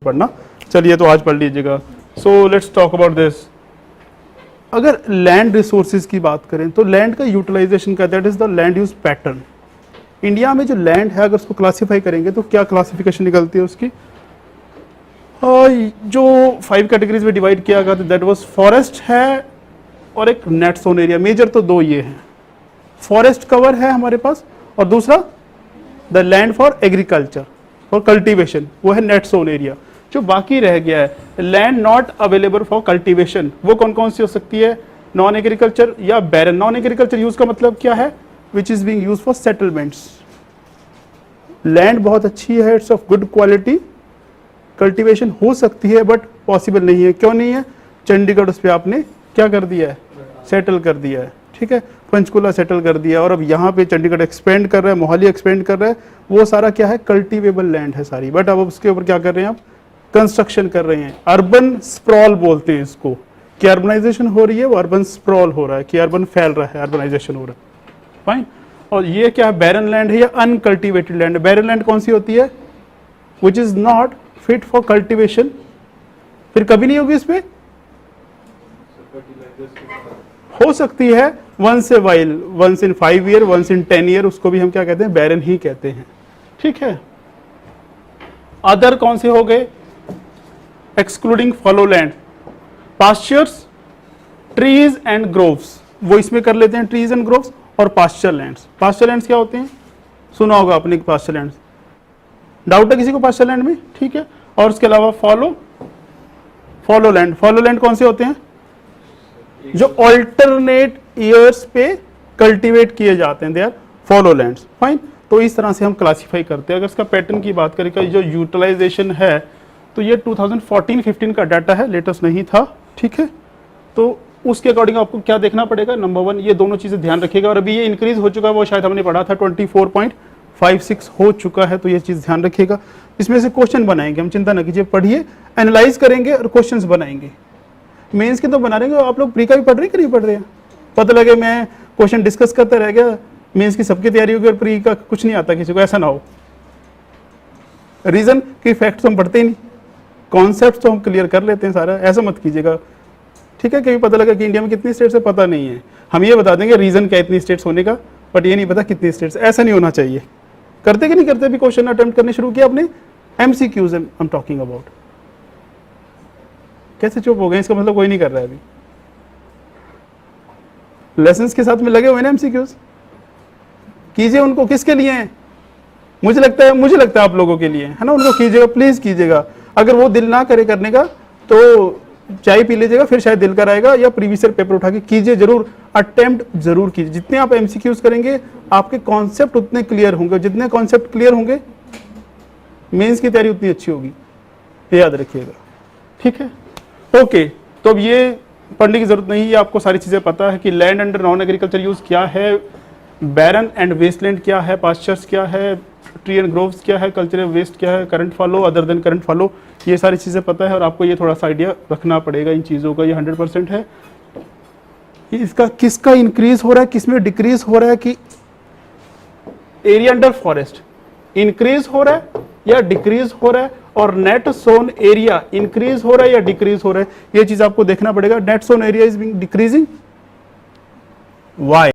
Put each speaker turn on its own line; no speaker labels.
पढ़ना। चलिए तो आज पढ़ लीजिएगा। So let's talk about this. अगर लैंड रिसोर्सेज की बात करें तो लैंड का यूटिलाइजेशन का that is the land use pattern. India में जो लैंड है अगर उसको क्लासिफाई करेंगे तो क्या क्लासिफिकेशन निकलती है उसकी, जो 5 कैटेगरीज में डिवाइड किया गया था दैट वाज फॉरेस्ट है और एक नेट सोन एरिया। मेजर तो दो ये हैं, फॉरेस्ट कवर है हमारे पास और दूसरा the land for agriculture for cultivation, वो है नेट सोन एरिया। जो बाकी रह गया है land not available for cultivation, वो कौन कौन सी हो सकती है, नॉन एग्रीकल्चर या बैरन। नॉन एग्रीकल्चर यूज का मतलब क्या है, which is being used for settlements. Land बहुत अच्छी है, it's of good quality, cultivation हो सकती है बट पॉसिबल नहीं है। क्यों नहीं है, चंडीगढ़ उस पर आपने क्या कर दिया है, सेटल कर दिया है, ठीक है, पंचकुला सेटल कर दिया और अब यहाँ पे चंडीगढ़ एक्सपेंड कर रहा है, मोहाली एक्सपेंड कर रहा है, वो सारा क्या है, कल्टीवेबल लैंड है सारी। बट अब उसके ऊपर क्या कर रहे हैं आप, कंस्ट्रक्शन कर रहे हैं। अर्बन स्प्रॉल बोलते हैं इसको, कि अर्बनाइजेशन हो रही है, वो अर्बन स्प्रॉल हो रहा है, कि अर्बन फैल रहा है, अर्बनाइजेशन हो रहा है, फाइन। और ये क्या है, बैरन लैंड है या अनकल्टिवेटेड लैंड। बैरन लैंड कौन सी होती है, which is not fit for cultivation, फिर कभी नहीं होगी इस पे, हो सकती है once a while, once in 5 year, once in 10 year, उसको भी हम क्या कहते हैं, बैरन ही कहते हैं, ठीक है। अदर कौन से हो गए, excluding follow land, pastures, trees and groves, वो इसमें कर लेते हैं, ट्रीज एंड ग्रोव्स और पास्चर लैंड्स। पास्चर लैंड्स क्या होते हैं, सुना होगा आपने पास्चर लैंड्स, डाउट है किसी को पास्चर लैंड में, ठीक है। और उसके अलावा फॉलो लैंड। फॉलो लैंड कौन से होते हैं, जो ऑल्टरनेट ईयर्स पे कल्टीवेट किए जाते हैं, they are fallow lands, fine. तो इस तरह से हम क्लासिफाई करते हैं। अगर इसका पैटर्न की बात करें, जो यूटिलाइजेशन है तो ये 2014-15 का डाटा है, लेटेस्ट नहीं था, ठीक है। तो उसके अकॉर्डिंग आपको क्या देखना पड़ेगा, नंबर 1 ये दोनों चीजें ध्यान रखिएगा। और अभी ये इंक्रीज हो चुका है, वो शायद हमने पढ़ा था 24.56 हो चुका है, तो ये चीज ध्यान रखिएगा। इसमें से क्वेश्चन बनाएंगे, हम चिंता न कीजिए, पढ़िए, एनालाइज करेंगे और क्वेश्चंस बनाएंगे। मेंस के तो बना रहेंगे, आप लोग प्री का भी पढ़ रहे हैं कि नहीं पढ़ रहे हैं, पता लगे मैं क्वेश्चन डिस्कस करता रह गया, मेंस की सबकी तैयारी होगी और प्री का कुछ नहीं आता किसी को, ऐसा ना हो। रीजन कि फैक्ट्स हम पढ़ते ही नहीं, कॉन्सेप्ट तो हम क्लियर कर लेते हैं सारा, ऐसा मत कीजिएगा, ठीक है। कभी पता लगा कि इंडिया में कितनी स्टेट्स है, पता नहीं है, हम ये बता देंगे रीजन क्या इतनी स्टेट्स होने का, बट ये नहीं पता कितनी स्टेट्स, ऐसा नहीं होना चाहिए। करते कि नहीं करते, भी क्वेश्चन अटेम्प्ट करने शुरू किया आपने, MCQs I am talking about. कैसे चुप हो गए, इसका मतलब कोई नहीं कर रहा है अभी, लेसन्स के साथ में लगे हुए ना, एमसीक्यूज कीजिए उनको, किसके लिए हैं, मुझे लगता है आप लोगों के लिए है ना, उनको कीजिएगा, प्लीज कीजिएगा। अगर वो दिल ना करे करने का तो चाय पी लीजिएगा, फिर शायद दिल कर आएगा, या प्रीवियस ईयर पेपर उठा के कीजिए जरूर, अटेम्प्ट जरूर कीजिए। जितने आप एमसीक्यूज करेंगे आपके कॉन्सेप्ट उतने क्लियर होंगे, जितने कॉन्सेप्ट क्लियर होंगे मेंस की तैयारी उतनी अच्छी होगी, याद रखिएगा, ठीक है। ओके, तो अब ये पढ़ने की जरूरत नहीं है, आपको सारी चीजें पता है कि land under non agriculture use क्या है, बैरन एंड वेस्टलैंड क्या है, पास्चर्स क्या है, ट्री एंड ग्रोव्स क्या है, कल्चरल वेस्ट क्या है, current follow, other than current follow, ये सारी चीजें पता है। और आपको ये थोड़ा सा आइडिया रखना पड़ेगा इन चीजों का, ये 100% है। इसका किसका इंक्रीज हो रहा है, किसमें डिक्रीज हो रहा है, कि एरिया अंडर फॉरेस्ट इंक्रीज हो रहा है या डिक्रीज हो रहा है, और नेट सोन एरिया इंक्रीज हो रहा है या डिक्रीज हो रहा है, ये चीज आपको देखना पड़ेगा। Net sown area is being decreasing, why?